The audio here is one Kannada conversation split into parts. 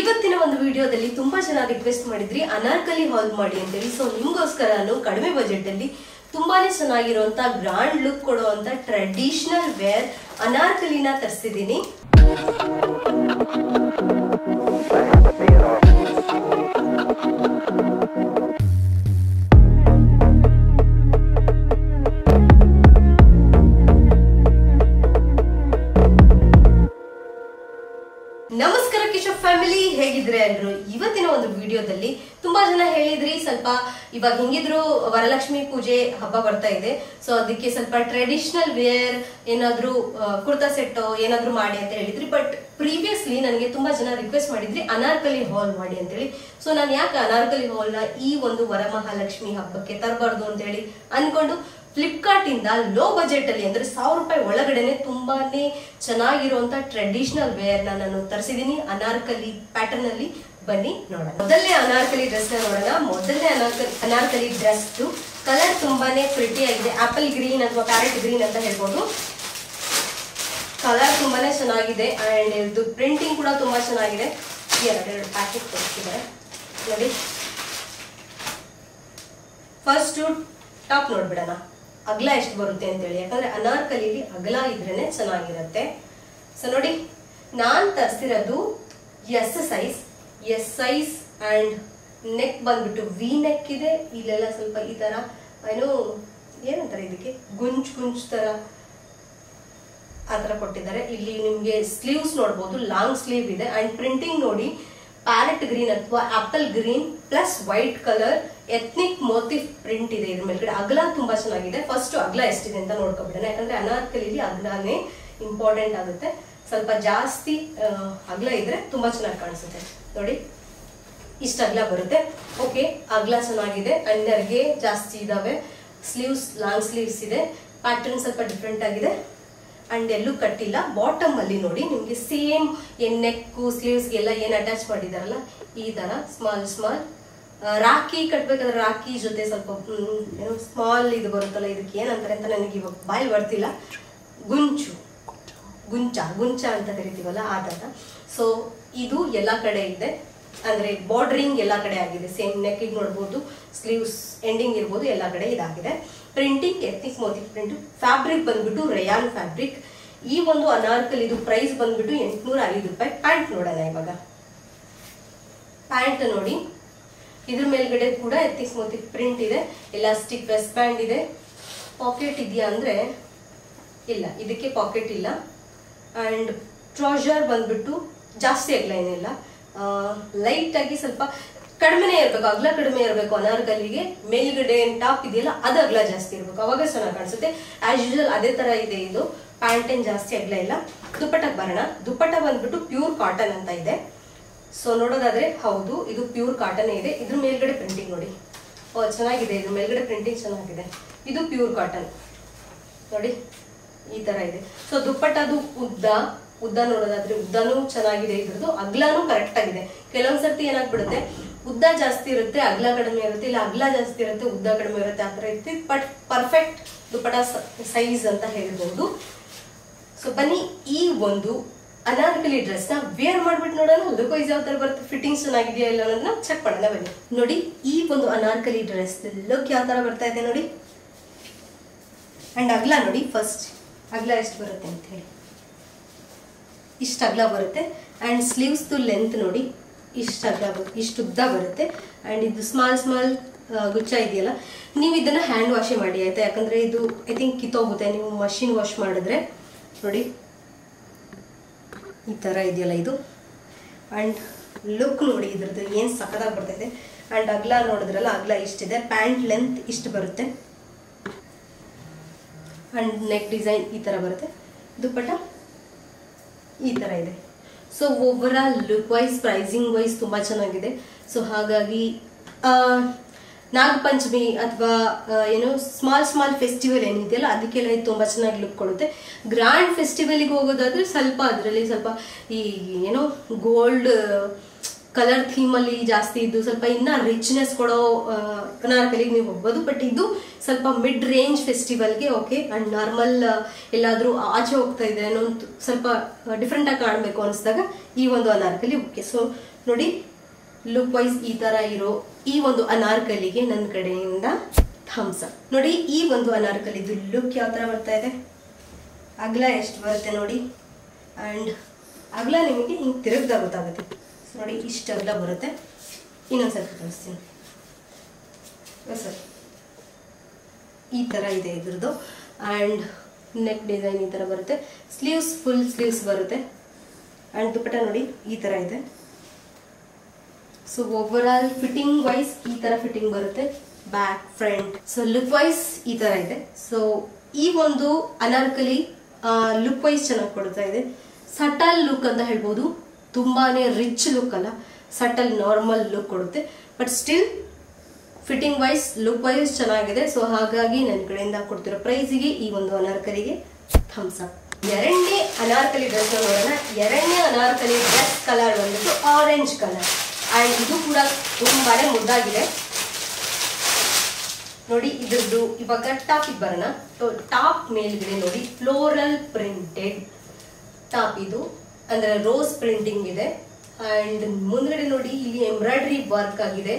ಇವತ್ತಿನ ಒಂದು ವಿಡಿಯೋದಲ್ಲಿ ತುಂಬಾ ಜನ ರಿಕ್ವೆಸ್ಟ್ ಮಾಡಿದ್ರಿ ಅನಾರ್ಕಲಿ ಹಾಲ್ ಮಾಡಿ ಅಂತ ಹೇಳಿ. ಸೊ ನಿಮಗೋಸ್ಕರ ನಾನು ಕಡಿಮೆ ಬಜೆಟ್ ಅಲ್ಲಿ ತುಂಬಾನೇ ಚೆನ್ನಾಗಿರುವಂತ ಗ್ರಾಂಡ್ ಲುಕ್ ಕೊಡುವಂತ ಟ್ರೆಡಿಷನಲ್ ವೇರ್ ಅನಾರ್ಕಲಿನ ತರಿಸಿದ್ದೀನಿ. ನಮಸ್ಕಾರ ಕಿಶೋರ್ ಫ್ಯಾಮಿಲಿ, ಹೇಗಿದ್ರೆ ಎಲ್ರು? ಇವತ್ತಿನ ಒಂದು ವಿಡಿಯೋದಲ್ಲಿ ತುಂಬಾ ಜನ ಹೇಳಿದ್ರಿ ಸ್ವಲ್ಪ ಇವಾಗ ಹೆಂಗಿದ್ರು ವರಲಕ್ಷ್ಮಿ ಪೂಜೆ ಹಬ್ಬ ಬರ್ತಾ ಇದೆ, ಸೊ ಅದಕ್ಕೆ ಸ್ವಲ್ಪ ಟ್ರೆಡಿಷನಲ್ ವೇರ್ ಏನಾದ್ರು ಕುರ್ತಾ ಸೆಟ್ ಏನಾದ್ರು ಮಾಡಿ ಅಂತ ಹೇಳಿದ್ರಿ. ಬಟ್ ಪ್ರೀವಿಯಸ್ಲಿ ನನಗೆ ತುಂಬಾ ಜನ ರಿಕ್ವೆಸ್ಟ್ ಮಾಡಿದ್ರಿ ಅನಾರ್ಕಲಿ ಹಾಲ್ ಮಾಡಿ ಅಂತ ಹೇಳಿ. ಸೊ ನಾನು ಯಾಕೆ ಅನಾರ್ಕಲಿ ಹಾಲ್ ನ ಈ ಒಂದು ವರಮಹಾಲಕ್ಷ್ಮಿ ಹಬ್ಬಕ್ಕೆ ತರಬಾರ್ದು ಅಂತ ಹೇಳಿ ಅನ್ಕೊಂಡು ಫ್ಲಿಪ್ಕಾರ್ಟ್ ಇಂದ ಲೋ ಬಜೆಟ್ ಅಲ್ಲಿ ಅಂದ್ರೆ 1000 ರೂಪಾಯಿ ಒಳಗಡೆನೆ ತುಂಬಾನೇ ಚೆನ್ನಾಗಿರುವಂತ ಟ್ರೆಡಿಷನಲ್ ವೇರ್ ನಾನು ತರಿಸಿದೀನಿ ಅನಾರ್ಕಲಿ ಪ್ಯಾಟರ್ನ್ ಅಲ್ಲಿ. ಬನ್ನಿ ನೋಡೋಣ. ಮೊದಲನೇ ಅನಾರ್ಕಲಿ ಡ್ರೆಸ್ ನ ನೋಡೋಣ. ಮೊದಲನೇ ಅನಾರ್ಕಲಿ ಡ್ರೆಸ್ ಕಲರ್ ತುಂಬಾನೇ ಪ್ರಿಟಿ ಆಗಿದೆ. ಆಪಲ್ ಗ್ರೀನ್ ಅಥವಾ ಪ್ಯಾರೆಟ್ ಗ್ರೀನ್ ಅಂತ ಹೇಳ್ಬೋದು. ಕಲರ್ ತುಂಬಾನೇ ಚೆನ್ನಾಗಿದೆ ಅಂಡ್ ಇದು ಪ್ರಿಂಟಿಂಗ್ ಕೂಡ ತುಂಬಾ ಚೆನ್ನಾಗಿದೆ. ಎರಡು ಪ್ಯಾಕೆಟ್ ಕೊಡ್ತಿದ್ದಾರೆ ನೋಡಿ. ಫಸ್ಟ್ ಟಾಪ್ ನೋಡ್ಬಿಡೋಣ ಅಗಲ ಎಷ್ಟು ಬರುತ್ತೆ ಅಂತ ಹೇಳಿ. ಯಾಕಂದ್ರೆ ಅನಾರ್ಕಲಿಲಿ ಅಗಲ ಇದ್ರೇನೆ ಚೆನ್ನಾಗಿರುತ್ತೆ. ಸೊ ನೋಡಿ, ನಾನ್ ತರಿಸಿರೋದು ಎಸ್ ಸೈಜ್ ಅಂಡ್ ನೆಕ್ ಬಂದ್ಬಿಟ್ಟು ವಿ ನೆಕ್ ಇದೆ. ಇಲ್ಲೆಲ್ಲ ಸ್ವಲ್ಪ ಈ ತರ ಏನು ಏನಂತಾರೆ ಇದಕ್ಕೆ ಗುಂಚ್ ತರ ಆತರ ಕೊಟ್ಟಿದ್ದಾರೆ. ಇಲ್ಲಿ ನಿಮ್ಗೆ ಸ್ಲೀವ್ಸ್ ನೋಡ್ಬೋದು, ಲಾಂಗ್ ಸ್ಲೀವ್ ಇದೆ ಅಂಡ್ ಪ್ರಿಂಟಿಂಗ್ ನೋಡಿ ಪ್ಯಾರೆಟ್ ಗ್ರೀನ್ ಅಥವಾ apple green plus white colour ethnic motive print ಇದೆ ಇದ್ರ ಮೇಲ್ಗಡೆ. ಅಗಲ ತುಂಬಾ ಚೆನ್ನಾಗಿದೆ. ಫಸ್ಟ್ ಅಗಲ ಎಷ್ಟಿದೆ ಅಂತ ನೋಡ್ಕೊಬಿಡೋಣ. ಯಾಕಂದ್ರೆ ಅನಾರ್ಕಲಿಲಿ ಅಗಲನೇ ಇಂಪಾರ್ಟೆಂಟ್ ಆಗುತ್ತೆ. ಸ್ವಲ್ಪ ಜಾಸ್ತಿ ಅಗಲ ಇದ್ರೆ ತುಂಬಾ ಚೆನ್ನಾಗಿ ಕಾಣಿಸುತ್ತೆ. ನೋಡಿ ಇಷ್ಟ ಅಗಲ ಬರುತ್ತೆ. ಓಕೆ, ಅಗಲ ಚೆನ್ನಾಗಿದೆ. ಅಂಡರ್ಗೆ ಜಾಸ್ತಿ ಇದಾವೆ. ಸ್ಲೀವ್ಸ್ ಲಾಂಗ್ ಸ್ಲೀವ್ಸ್ ಇದೆ. ಪ್ಯಾಟರ್ನ್ ಸ್ವಲ್ಪ ಡಿಫ್ರೆಂಟ್ ಆಗಿದೆ ಅಂಡ್ ಎಲ್ಲೂ ಕಟ್ಟಿಲ್ಲ. ಬಾಟಮ್ ಅಲ್ಲಿ ನೋಡಿ ನಿಮ್ಗೆ ಸೇಮ್ ನೆಕ್ ಸ್ಲೀವ್ಸ್ ಎಲ್ಲ ಏನ್ ಅಟ್ಯಾಚ್ ಮಾಡಿದಾರಲ್ಲ ಈ ತರ ಸ್ಮಾಲ್ ರಾಖಿ ಕಟ್ಬೇಕಾದ್ರೆ ರಾಖಿ ಜೊತೆ ಸ್ವಲ್ಪ ಏನೋ ಸ್ಮಾಲ್ ಇದು ಬರುತ್ತಲ್ಲ, ಇದಕ್ಕೆ ಏನಂತಾರೆ ಅಂತ ನನಗೆ ಇವಾಗ ಬಾಯಿ ಬರ್ತಿಲ್ಲ. ಗುಂಚ ಅಂತ ಕರಿತೀವಲ್ಲ ಆ ತರ. ಸೊ ಇದು ಎಲ್ಲಾ ಕಡೆ ಇದೆ ಅಂದ್ರೆ ಬಾರ್ಡರಿಂಗ್ ಎಲ್ಲಾ ಕಡೆ ಆಗಿದೆ. ಸೇಮ್ ನೆಕ್ ನೋಡ್ಬೋದು, ಸ್ಲೀವ್ಸ್ ಎಂಡಿಂಗ್ ಇರ್ಬೋದು, ಎಲ್ಲಾ ಕಡೆ ಇದಾಗಿದೆ. Printing ethnic motive print. Fabric ಬಂದ್ಬಿಟ್ಟು ರೇಯಾನ್ ಫ್ಯಾಬ್ರಿಕ್. ಈ ಒಂದು ಅನಾರ್ಕಲಿ ಇದು ಪ್ರೈಸ್ ಬಂದ್ಬಿಟ್ಟು 805 ರೂಪಾಯಿ. ಪ್ಯಾಂಟ್ ನೋಡೋಣ ಇವಾಗ. ಪ್ಯಾಂಟ್ ನೋಡಿ, ಇದ್ರ ಮೇಲ್ಗಡೆ ಕೂಡ ಎಥ್ನಿಕ್ ಮೋಟಿವ್ ಪ್ರಿಂಟ್ ಇದೆ. ಎಲಾಸ್ಟಿಕ್ ವೆಸ್ಟ್ ಬ್ಯಾಂಡ್ ಇದೆ. ಪಾಕೆಟ್ ಇದೆಯಾ ಅಂದ್ರೆ ಇಲ್ಲ, ಇದಕ್ಕೆ ಪಾಕೆಟ್ ಇಲ್ಲ. ಅಂಡ್ ಟ್ರೌಸರ್ ಬಂದ್ಬಿಟ್ಟು ಜಾಸ್ತಿ ಅಗಲ ಏನಿಲ್ಲ, ಲೈಟ್ ಆಗಿ ಸ್ವಲ್ಪ ಕಡಿಮೆನೇ ಇರ್ಬೇಕು, ಅಗಲ ಕಡಿಮೆ ಇರಬೇಕು. ಅನಾರ್ಕಲಿಗೆ ಮೇಲ್ಗಡೆ ಟಾಪ್ ಇದೆಯಲ್ಲ ಅದು ಅಗಲ ಜಾಸ್ತಿ ಇರ್ಬೇಕು, ಅವಾಗ ಚೆನ್ನಾಗಿ ಕಾಣಿಸುತ್ತೆ. ಆಸ್ ಯೂಶುವಲ್ ಅದೇ ತರ ಇದೆ ಇದು. ಪ್ಯಾಂಟ್ ಏನ್ ಜಾಸ್ತಿ ಅಗಲ ಇಲ್ಲ. ದುಪ್ಪಟ್ಟಕ್ಕೆ ಬರೋಣ. ದುಪ್ಪಟ್ಟ ಬಂದ್ಬಿಟ್ಟು ಪ್ಯೂರ್ ಕಾಟನ್ ಅಂತ ಇದೆ. ಸೊ ನೋಡೋದಾದ್ರೆ ಹೌದು, ಇದು ಪ್ಯೂರ್ ಕಾಟನ್ ಇದೆ. ಇದ್ರ ಮೇಲ್ಗಡೆ ಪ್ರಿಂಟಿಂಗ್ ನೋಡಿ, ಚೆನ್ನಾಗಿದೆ. ಇದ್ರ ಮೇಲ್ಗಡೆ ಪ್ರಿಂಟಿಂಗ್ ಚೆನ್ನಾಗಿದೆ. ಇದು ಪ್ಯೂರ್ ಕಾಟನ್ ನೋಡಿ, ಈ ತರ ಇದೆ. ಸೊ ದುಪ್ಪಟ್ಟದು ಉದ್ದ ನೋಡೋದಾದ್ರೆ ಉದ್ದನೂ ಚೆನ್ನಾಗಿದೆ. ಇದ್ರದ್ದು ಅಗ್ಲಾನು ಕರೆಕ್ಟ್ ಆಗಿದೆ. ಕೆಲವೊಂದ್ಸರ್ತಿ ಏನಾಗ್ಬಿಡುತ್ತೆ, ಉದ್ದ ಜಾಸ್ತಿ ಇರುತ್ತೆ, ಅಗ್ಲ ಕಡಿಮೆ ಇರುತ್ತೆ, ಇಲ್ಲ ಅಗ್ಲ ಜಾಸ್ತಿ ಇರುತ್ತೆ, ಉದ್ದ ಕಡಿಮೆ ಇರುತ್ತೆ, ಆತರ ಇರುತ್ತೆ. ಬಟ್ ಪರ್ಫೆಕ್ಟ್ ದುಪ್ಪಟ ಸೈಜ್ ಅಂತ ಹೇಳ್ಬಹುದು. ಸೊ ಬನ್ನಿ ಈ ಒಂದು ಅನಾರ್ಕಲಿ ಡ್ರೆಸ್ ನ ವೇರ್ ಮಾಡ್ಬಿಟ್ಟು ನೋಡೋಣ. ಲುಕ್ ವೈಸ್ ಯಾವ ತರ ಬರುತ್ತೆ, ಫಿಟ್ಟಿಂಗ್ ಚೆನ್ನಾಗಿದೆಯಾ ಇಲ್ಲ ಅನ್ನೋದನ್ನ ಚೆಕ್ ಮಾಡೋಣ. ಬನ್ನಿ ನೋಡಿ, ಈ ಒಂದು ಅನಾರ್ಕಲಿ ಡ್ರೆಸ್ ಲುಕ್ ಯಾವ ತರ ಬರ್ತಾ ಇದೆ ನೋಡಿ. ಅಂಡ್ ಅಗ್ಲ ನೋಡಿ, ಫಸ್ಟ್ ಅಗ್ಲ ಎಷ್ಟು ಬರುತ್ತೆ ಅಂತ ಹೇಳಿ. ಇಷ್ಟ ಅಗಲ ಬರುತ್ತೆ. ಅಂಡ್ ಸ್ಲೀವ್ಸ್ ಲೆಂತ್ ನೋಡಿ, ಇಷ್ಟ ಅಗಲ ಇಷ್ಟು ಉದ್ದ ಬರುತ್ತೆ. ಅಂಡ್ ಇದು ಸ್ಮಾಲ್ ಗುಚ್ಚ ಇದೆಯಲ್ಲ, ನೀವು ಇದನ್ನ ಹ್ಯಾಂಡ್ ವಾಶ್ ಮಾಡಿ ಆಯ್ತಾ. ಯಾಕಂದ್ರೆ ಇದು ಐ ಥಿಂಕ್ ಕಿತ್ತೋಗುತ್ತೆ ನೀವು ಮಷಿನ್ ವಾಶ್ ಮಾಡಿದ್ರೆ. ನೋಡಿ ಈ ತರ ಇದೆಯಲ್ಲ ಇದು. ಅಂಡ್ ಲುಕ್ ನೋಡಿ ಇದ್ರದ್ದು ಏನ್ ಸಖತ್ತಾಗಿ ಬರ್ತಾ ಇದೆ. ಅಂಡ್ ಅಗಲ ನೋಡಿದ್ರಲ್ಲ, ಅಗಲ ಇಷ್ಟಿದೆ. ಪ್ಯಾಂಟ್ ಲೆಂತ್ ಇಷ್ಟು ಬರುತ್ತೆ. ಅಂಡ್ ನೆಕ್ ಡಿಸೈನ್ ಈ ತರ ಬರುತ್ತೆ. ದುಪ್ಪಟ್ಟ ಈ ತರ ಇದೆ. So overall look wise pricing wise ತುಂಬಾ ಚೆನ್ನಾಗಿದೆ. ಸೊ ಹಾಗಾಗಿ ನಾಗಪಂಚಮಿ ಅಥವಾ ಏನೋ ಸ್ಮಾಲ್ ಫೆಸ್ಟಿವಲ್ ಏನಿದೆಯಲ್ಲ ಅದಕ್ಕೆಲ್ಲ ಇದು ತುಂಬಾ ಚೆನ್ನಾಗಿ ಲುಕ್ ಕೊಡುತ್ತೆ. ಗ್ರ್ಯಾಂಡ್ ಫೆಸ್ಟಿವಲ್ಗೆ ಹೋಗೋದಾದ್ರೆ ಸ್ವಲ್ಪ ಅದರಲ್ಲಿ ಸ್ವಲ್ಪ ಈ ಏನೋ ಗೋಲ್ಡ್ ಕಲರ್ ಥೀಮ್ ಅಲ್ಲಿ ಜಾಸ್ತಿ ಇದ್ದು ಸ್ವಲ್ಪ ಇನ್ನ ರಿಚ್ನೆಸ್ ಕೊಡೋ ಅನಾರ್ಕಲಿಗೆ ನೀವು ಹೋಗ್ಬೋದು. ಬಟ್ ಇದು ಸ್ವಲ್ಪ ಮಿಡ್ ರೇಂಜ್ ಫೆಸ್ಟಿವಲ್ಗೆ ಓಕೆ. ಅಂಡ್ ನಾರ್ಮಲ್ ಎಲ್ಲಾದ್ರೂ ಆಚೆ ಹೋಗ್ತಾ ಇದೆ ಅನ್ನೋ ಸ್ವಲ್ಪ ಡಿಫ್ರೆಂಟ್ ಆಗಿ ಕಾಣಬೇಕು ಅನಿಸಿದಾಗ ಈ ಒಂದು ಅನಾರ್ಕಲಿ ಓಕೆ. ಸೊ ನೋಡಿ ಲುಕ್ ವೈಸ್ ಈ ತರ ಇರೋ ಈ ಒಂದು ಅನಾರ್ಕಲಿಗೆ ನನ್ನ ಕಡೆಯಿಂದ ಥಮ್ಸ್ ಅಪ್. ನೋಡಿ ಈ ಒಂದು ಅನಾರ್ಕಲಿದು ಲುಕ್ ಯಾವ ತರ ಬರ್ತಾ ಇದೆ, ಅಗಲ ಎಷ್ಟು ಬರುತ್ತೆ ನೋಡಿ. ಅಂಡ್ ಅಗಲ ನಿಮಗೆ ಹಿಂಗೆ ತಿರುಗ್ದಾಗ ಗೊತ್ತಾಗುತ್ತೆ. ನೋಡಿ ಇಷ್ಟು ಅಗಲ ಬರುತ್ತೆ. ಇನ್ನೊಂದ್ಸರಿ ತೋರಿಸ್ತೀನಿ ಸರ್. ಈ ತರ ಇದೆ ಇದ್ರದ್ದು. ಅಂಡ್ ನೆಕ್ ಡಿಸೈನ್ ಈ ತರ ಬರುತ್ತೆ. ಸ್ಲೀವ್ಸ್ ಫುಲ್ ಸ್ಲೀವ್ಸ್ ಬರುತ್ತೆ. ಅಂಡ್ ದುಪ್ಪಟ್ಟ ನೋಡಿ ಈ ತರ ಇದೆ. So overall fitting wise ಈ ತರ ಫಿಟ್ಟಿಂಗ್ ಬರುತ್ತೆ, back front. So look wise ಈ ತರ ಇದೆ. ಸೊ ಈ ಒಂದು ಅನಾರ್ಕಲಿ ಲುಕ್ ವೈಸ್ ಚೆನ್ನಾಗಿ ಕೊಡ್ತಾ ಇದೆ. ಸಟಲ್ ಲುಕ್ ಅಂತ ಹೇಳ್ಬೋದು, ತುಂಬಾನೇ ರಿಚ್ ಲುಕ್ ಅಲ್ಲ, ಸಟಲ್ ನಾರ್ಮಲ್ ಲುಕ್ ಕೊಡುತ್ತೆ. But still fitting wise look wise ಚೆನ್ನಾಗಿದೆ. ಸೊ ಹಾಗಾಗಿ ನನ್ನ ಕಡೆಯಿಂದ ಕೊಡ್ತಿರೋ ಪ್ರೈಸಿಗೆ ಈ ಒಂದು ಅನಾರ್ಕಲಿಗೆ ಥಮ್ಸ್ ಅಪ್. ಎರಡನೇ ಅನಾರ್ಕಲಿ ಡ್ರೆಸ್ ನೋಡೋಣ. ಎರಡನೇ ಅನಾರ್ಕಲಿ ಡ್ರೆಸ್ ಕಲರ್ ಬಂದ್ಬಿಟ್ಟು ಆರೆಂಜ್ ಕಲರ್. ಅಂಡ್ ಇದು ಕೂಡ ತುಂಬಾನೇ ಮುದ್ದಾಗಿದೆ ನೋಡಿ. ಇದ್ರದ್ದು ಇವಾಗ ಟಾಪಿಗೆ ಬರೋಣ. ಟಾಪ್ ಮೇಲ್ಗಡೆ ನೋಡಿ ಫ್ಲೋರಲ್ ಪ್ರಿಂಟೆಡ್ ಟಾಪ್, ಇದು ಅಂದ್ರೆ ರೋಸ್ ಪ್ರಿಂಟಿಂಗ್ ಇದೆ. ಅಂಡ್ ಮುಂದ್ಗಡೆ ನೋಡಿ ಇಲ್ಲಿ ಎಂಬ್ರಾಯ್ಡರಿ ವರ್ಕ್ ಆಗಿದೆ.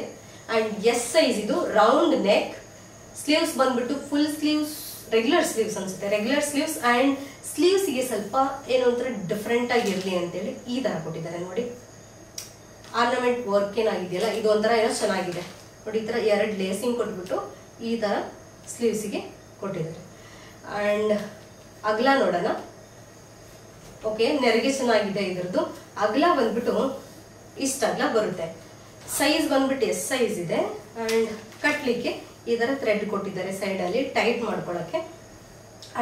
ಅಂಡ್ ಎಸ್ ಸೈಜ್ ಇದು, ರೌಂಡ್ ನೆಕ್. ಸ್ಲೀವ್ಸ್ ಬಂದ್ಬಿಟ್ಟು ಫುಲ್ ಸ್ಲೀವ್ಸ್, ರೆಗ್ಯುಲರ್ ಸ್ಲೀವ್ಸ್ ಅನ್ಸುತ್ತೆ, ರೆಗ್ಯುಲರ್ ಸ್ಲೀವ್ಸ್. ಅಂಡ್ ಸ್ಲೀವ್ಸ್ ಗೆ ಸ್ವಲ್ಪ ಏನೋ ಒಂಥರ ಡಿಫ್ರೆಂಟ್ ಆಗಿರ್ಲಿ ಅಂತೇಳಿ ಈ ತರ ಕೊಟ್ಟಿದ್ದಾರೆ ನೋಡಿ. ಆರ್ನಮೆಂಟ್ ವರ್ಕ್ ಏನಾಗಿದೆಯಲ್ಲ ಇದು ಒಂಥರ ಏನೋ ಚೆನ್ನಾಗಿದೆ ನೋಡಿ. ಈ ತರ ಎರಡು ಲೇಸಿಂಗ್ ಕೊಟ್ಬಿಟ್ಟು ಈ ತರ ಸ್ಲೀವ್ಸ್ ಗೆ ಕೊಟ್ಟಿದ್ದಾರೆ. ಅಂಡ್ ಅಗಲ ನೋಡೋಣ. ಓಕೆ, ನೆರಿಗೆ ಚೆನ್ನಾಗಿದೆ ಇದ್ರದ್ದು. ಅಗಲ ಬಂದ್ಬಿಟ್ಟು ಇಷ್ಟ ಅಗಲ ಬರುತ್ತೆ. ಸೈಜ್ ಬಂದ್ಬಿಟ್ಟು ಎಸ್ ಸೈಜ್ ಇದೆ. ಅಂಡ್ ಕಟ್ಲಿಕ್ಕೆ ಈ ತರ ಥ್ರೆಡ್ ಕೊಟ್ಟಿದ್ದಾರೆ ಸೈಡ್ ಅಲ್ಲಿ ಟೈಟ್ ಮಾಡ್ಕೊಳಕ್ಕೆ.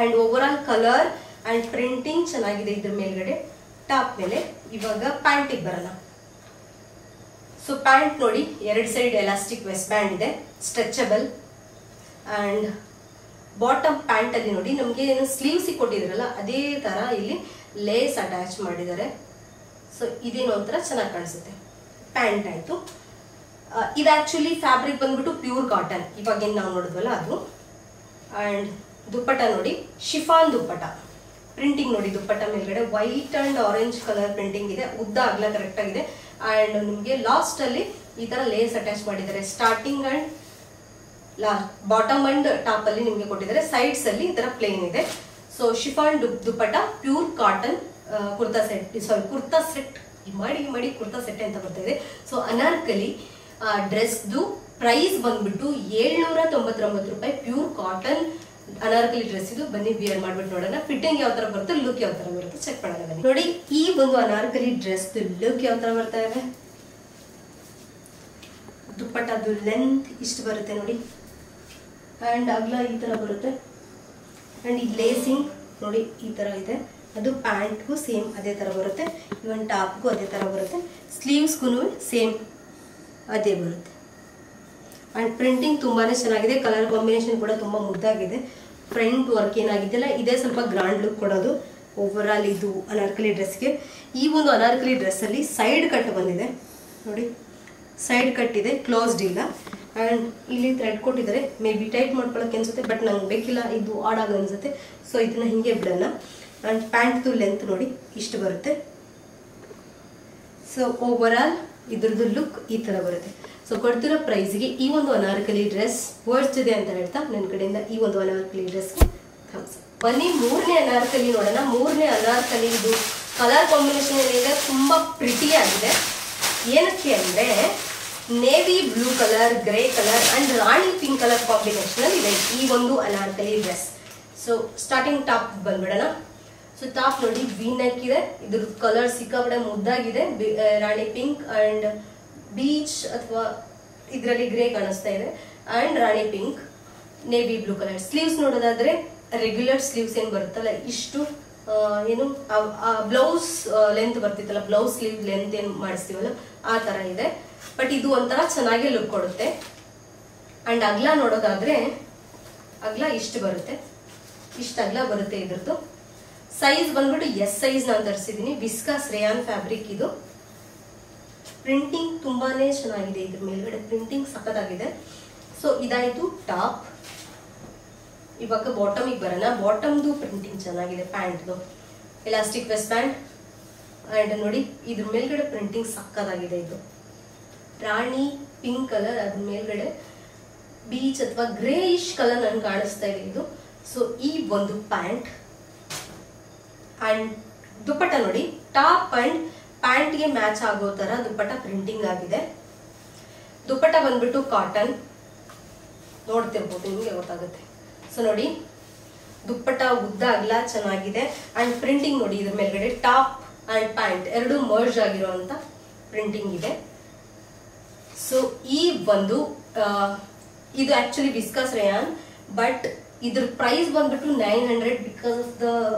And over all colour and printing ಚೆನ್ನಾಗಿದೆ ಇದ್ರ ಮೇಲ್ಗಡೆ ಟಾಪ್ ಮೇಲೆ. ಇವಾಗ ಪ್ಯಾಂಟಿಗೆ ಬರೋಣ. ಸೊ ಪ್ಯಾಂಟ್ ನೋಡಿ ಎರಡು ಸೈಡ್ ಎಲಾಸ್ಟಿಕ್ ವೆಸ್ಟ್ ಬ್ಯಾಂಡ್ ಇದೆ, ಸ್ಟ್ರೆಚಬಲ್. ಅಂಡ್ ಬಾಟಮ್ ಪ್ಯಾಂಟ್ ಅಲ್ಲಿ ನೋಡಿ ನಮ್ಗೆ ಏನು ಸ್ಲೀವ್ಸ್ ಕೊಟ್ಟಿದ್ರಲ್ಲ ಅದೇ ತರ ಇಲ್ಲಿ ಲೇಸ್ ಅಟ್ಯಾಚ್ ಮಾಡಿದ್ದಾರೆ. ಸೊ ಇದೇನೋ ಒಂಥರ ಚೆನ್ನಾಗಿ ಕಾಣಿಸುತ್ತೆ. ಪ್ಯಾಂಟ್ ಆಯ್ತು. ಇದು ಆಕ್ಚುಲಿ ಫ್ಯಾಬ್ರಿಕ್ ಬಂದ್ಬಿಟ್ಟು ಪ್ಯೂರ್ ಕಾಟನ್, ಇವಾಗೇನು ನಾವು ನೋಡಿದ್ವಲ್ಲ ಅದು. ಅಂಡ್ ದುಪ್ಪಟ್ಟ ನೋಡಿ ಶಿಫಾನ್ ದುಪ್ಪಟ್ಟ. ಪ್ರಿಂಟಿಂಗ್ ನೋಡಿ ದುಪ್ಪಟ್ಟ ಮೇಲ್ಗಡೆ white and orange colour printing ಇದೆ. ಉದ್ದ ಅಗಲ ಕರೆಕ್ಟ್ ಆಗಿದೆ. ಅಂಡ್ ನಿಮ್ಗೆ ಲಾಸ್ಟ್ ಅಲ್ಲಿ ಈ ತರ ಲೇಸ್ ಅಟ್ಯಾಚ್ ಮಾಡಿದ್ದಾರೆ. Starting and bottom and top ಅಲ್ಲಿ ನಿಮ್ಗೆ ಕೊಟ್ಟಿದ್ದಾರೆ. ಸೈಡ್ಸ್ ಅಲ್ಲಿ ಈ ತರ ಪ್ಲೇನ್ ಇದೆ. ಸೊ ಶಿಫಾನ್ ದುಪ್ಪಟ್ಟ ಪ್ಯೂರ್ ಕಾಟನ್ ಕುರ್ತಾ ಸೆಟ್, ಸಾರಿ ಕುರ್ತಾ ಸೆಟ್ ಮಾಡಿ ಕುರ್ತಾ ಸೆಟ್ ಅಂತ ಬರ್ತಾ ಇದೆ. ಸೊ ಅನಾರ್ಕಲಿ ಡ್ರೆಸ್ದು ಪ್ರೈಸ್ ಬಂದ್ಬಿಟ್ಟು 799 ರೂಪಾಯಿ. ಪ್ಯೂರ್ ಕಾಟನ್ ಅನಾರ್ಕಲಿ ಡ್ರೆಸ್ ಇದು. ಬನ್ನಿ ವಿಯರ್ ಮಾಡ್ಬಿಟ್ಟು ನೋಡೋಣ ಫಿಟ್ಟಿಂಗ್ ಯಾವ ತರ ಬರುತ್ತೆ, ಲುಕ್ ಯಾವ ತರ ಬರುತ್ತೆ ಚೆಕ್ ಮಾಡೋಣ ಬನ್ನಿ. ನೋಡಿ ಈ ಒಂದು ಅನಾರ್ಕಲಿ ಡ್ರೆಸ್ ಲುಕ್ ಯಾವ ತರ ಬರ್ತಾ ಇದೆ. ದುಪ್ಪಟ್ಟದು ಲೆಂತ್ ಇಷ್ಟು ಬರುತ್ತೆ ನೋಡಿ. ಅಂಡ್ ಅಗಲ ಈ ತರ ಬರುತ್ತೆ. ಅಂಡ್ ಈ ಲೇಸಿಂಗ್ ನೋಡಿ ಈ ತರ ಇದೆ. ಅದು ಪ್ಯಾಂಟ್ಗೂ ಸೇಮ್ ಅದೇ ತರ ಬರುತ್ತೆ. ಇವನ್ ಟಾಪ್ಗೂ ಅದೇ ತರ ಬರುತ್ತೆ. ಸ್ಲೀವ್ಸ್ಗೂ ಸೇಮ್ ಅದೇ ಬರುತ್ತೆ. ಅಂಡ್ ಪ್ರಿಂಟಿಂಗ್ ತುಂಬಾನೇ ಚೆನ್ನಾಗಿದೆ. ಕಲರ್ ಕಾಂಬಿನೇಷನ್ ಕೂಡ ತುಂಬಾ ಮುದ್ದಾಗಿದೆ. ಫ್ರಂಟ್ ವರ್ಕ್ ಏನಾಗಿದೆಯಲ್ಲ ಇದೇ ಸ್ವಲ್ಪ ಗ್ರಾಂಡ್ ಲುಕ್ ಕೊಡೋದು ಓವರ್ ಆಲ್ ಇದು ಅನಾರ್ಕಲಿ ಡ್ರೆಸ್ಗೆ. ಈ ಒಂದು ಅನಾರ್ಕಲಿ ಡ್ರೆಸ್ ಅಲ್ಲಿ ಸೈಡ್ ಕಟ್ ಬಂದಿದೆ ನೋಡಿ. ಸೈಡ್ ಕಟ್ ಇದೆ, ಕ್ಲೋಸ್ಡ್ ಇಲ್ಲ. ಅಂಡ್ ಇಲ್ಲಿ ಥ್ರೆಡ್ ಕೊಟ್ಟಿದ್ದಾರೆ. ಮೇ ಬಿ ಟೈಟ್ ಮಾಡ್ಕೊಳಕ್ಕೆ ಅನ್ಸುತ್ತೆ, ಬಟ್ ನಂಗೆ ಬೇಕಿಲ್ಲ, ಇದು ಆಡಾಗ ಅನ್ಸುತ್ತೆ. ಸೊ ಇದನ್ನ ಹಿಂಗೆ ಬಿಡೋಣ. ಅಂಡ್ ಪ್ಯಾಂಟ್ದು ಲೆಂತ್ ನೋಡಿ ಇಷ್ಟು ಬರುತ್ತೆ. ಸೊ ಓವರ್ ಆಲ್ ಇದ್ರದ್ದು ಲುಕ್ ಈ ತರ ಬರುತ್ತೆ. ಸೊ ಕೊಡ್ತಿರೋ ಪ್ರೈಸ್ಗೆ ಈ ಒಂದು ಅನಾರ್ಕಲಿ ಡ್ರೆಸ್ ವರ್ಸ್ಟ್ ಇದೆ ಅಂತ ಹೇಳ್ತಾ ನನ್ನ ಕಡೆಯಿಂದ ಈ ಒಂದು ಅನಾರ್ಕಲಿ ಡ್ರೆಸ್ಗೆ ಥಮ್ಸ್ ಅಪ್. ಬನ್ನಿ ಮೂರನೇ ಅನಾರ್ಕಲಿ ನೋಡೋಣ. ಮೂರನೇ ಅನಾರ್ಕಲಿ ಇದು ಕಲರ್ ಕಾಂಬಿನೇಷನ್ ಏನಿದೆ ತುಂಬಾ ಪ್ರಿಟಿ ಆಗಿದೆ. ಏನಕ್ಕೆ ಅಂದ್ರೆ navy blue colour, grey colour and rani pink colour combination ಅಲ್ಲಿ ಇದೆ ಈ ಒಂದು anarkali dress. So starting top ಬಂದ್ಬಿಡೋಣ. ಸೊ ಟಾಪ್ ನೋಡಿ ವಿ ನೆಕ್ ಇದೆ. ಇದ್ರ ಕಲರ್ ಸಿಕ್ಕಾಪಟ್ಟೆ ಮುದ್ದಾಗಿದೆ. ರಾಣಿ ಪಿಂಕ್ ಅಂಡ್ ಬೀಚ್ ಅಥವಾ ಇದರಲ್ಲಿ ಗ್ರೇ ಕಾಣಿಸ್ತಾ ಇದೆ. And rani pink, navy blue colour. Sleeves ನೋಡೋದಾದ್ರೆ ರೆಗ್ಯುಲರ್ ಸ್ಲೀವ್ಸ್ ಏನ್ ಬರುತ್ತಲ್ಲ ಇಷ್ಟು ಏನು ಬ್ಲೌಸ್ ಲೆಂತ್ ಬರ್ತಿತ್ತಲ್ಲ, ಬ್ಲೌಸ್ ಸ್ಲೀವ್ ಲೆಂತ್ ಏನ್ ಮಾಡಿಸ್ತೀವಲ್ಲ ಆ ತರ ಇದೆ. ಬಟ್ ಇದು ಒಂಥರ ಚೆನ್ನಾಗಿ ಲುಕ್ ಕೊಡುತ್ತೆ. ಅಂಡ್ ಅಗ್ಲ ನೋಡೋದಾದ್ರೆ ಅಗ್ಲ ಇಷ್ಟು ಬರುತ್ತೆ, ಇಷ್ಟು ಅಗ್ಲ ಬರುತ್ತೆ ಇದ್ರದ್ದು. ಸೈಜ್ ಬಂದ್ಬಿಟ್ಟು ಎಸ್ ಸೈಜ್ ನಾನು ತರಿಸಿದೀನಿ. ವಿಸ್ಕಾಸ್ ರೇಯಾನ್ ಫ್ಯಾಬ್ರಿಕ್ ಇದು. ಪ್ರಿಂಟಿಂಗ್ ತುಂಬಾನೇ ಚೆನ್ನಾಗಿದೆ. ಇದ್ರ ಮೇಲ್ಗಡೆ ಪ್ರಿಂಟಿಂಗ್ ಸಖತ್ತಾಗಿದೆ. ಸೊ ಇದಾಯ್ತು ಟಾಪ್. ಇವಾಗ ಬಾಟಮಿಗೆ ಬರೋಣ. ಬಾಟಮ್ದು ಪ್ರಿಂಟಿಂಗ್ ಚೆನ್ನಾಗಿದೆ. ಪ್ಯಾಂಟ್ದು ಎಲಾಸ್ಟಿಕ್ ವೆಸ್ಟ್ ಬ್ಯಾಂಡ್ ಅಂಡ್ ನೋಡಿ ಇದ್ರ ಮೇಲ್ಗಡೆ ಪ್ರಿಂಟಿಂಗ್ ಸಕ್ಕದಾಗಿದೆ. ಇದು ರಾಣಿ ಪಿಂಕ್ ಕಲರ್, ಅದ್ರ ಮೇಲ್ಗಡೆ ಬೀಚ್ ಅಥವಾ ಗ್ರೇಯಿಶ್ ಕಲರ್ ನನ್ಗೆ ಕಾಣಿಸ್ತಾ ಇದೆ ಇದು. ಸೊ ಈ ಒಂದು ಪ್ಯಾಂಟ್ ಅಂಡ್ ದುಪ್ಪಟ್ಟ ನೋಡಿ, ಟಾಪ್ ಅಂಡ್ ಪ್ಯಾಂಟ್ಗೆ ಮ್ಯಾಚ್ ಆಗೋ ತರ ದುಪ್ಪಟ್ಟ ಪ್ರಿಂಟಿಂಗ್ ಆಗಿದೆ. ದುಪ್ಪಟ್ಟ ಬಂದ್ಬಿಟ್ಟು ಕಾಟನ್, ನೋಡ್ತಿರ್ಬೋದು ನಿಮ್ಗೆ ಗೊತ್ತಾಗುತ್ತೆ. ಸೊ ನೋಡಿ ದುಪ್ಪಟ್ಟ ಉದ್ದ ಅಗಲ ಚೆನ್ನಾಗಿದೆ ಅಂಡ್ ಪ್ರಿಂಟಿಂಗ್ ನೋಡಿ ಇದ್ರ ಮೇಲ್ಗಡೆ ಟಾಪ್ ಅಂಡ್ ಪ್ಯಾಂಟ್ ಎರಡು ಮರ್ಜ್ ಆಗಿರುವಂತ ಪ್ರಿಂಟಿಂಗ್ ಇದೆ. ಸೊ ಈ ಒಂದು ಇದು ಆಕ್ಚುಲಿ ವಿಸ್ಕಸ್ ರೇಯಾನ್, ಬಟ್ ಇದ್ರ ಪ್ರೈಸ್ ಬಂದ್ಬಿಟ್ಟು 900 ಬಿಕಾಸ್ ಆಫ್ ದ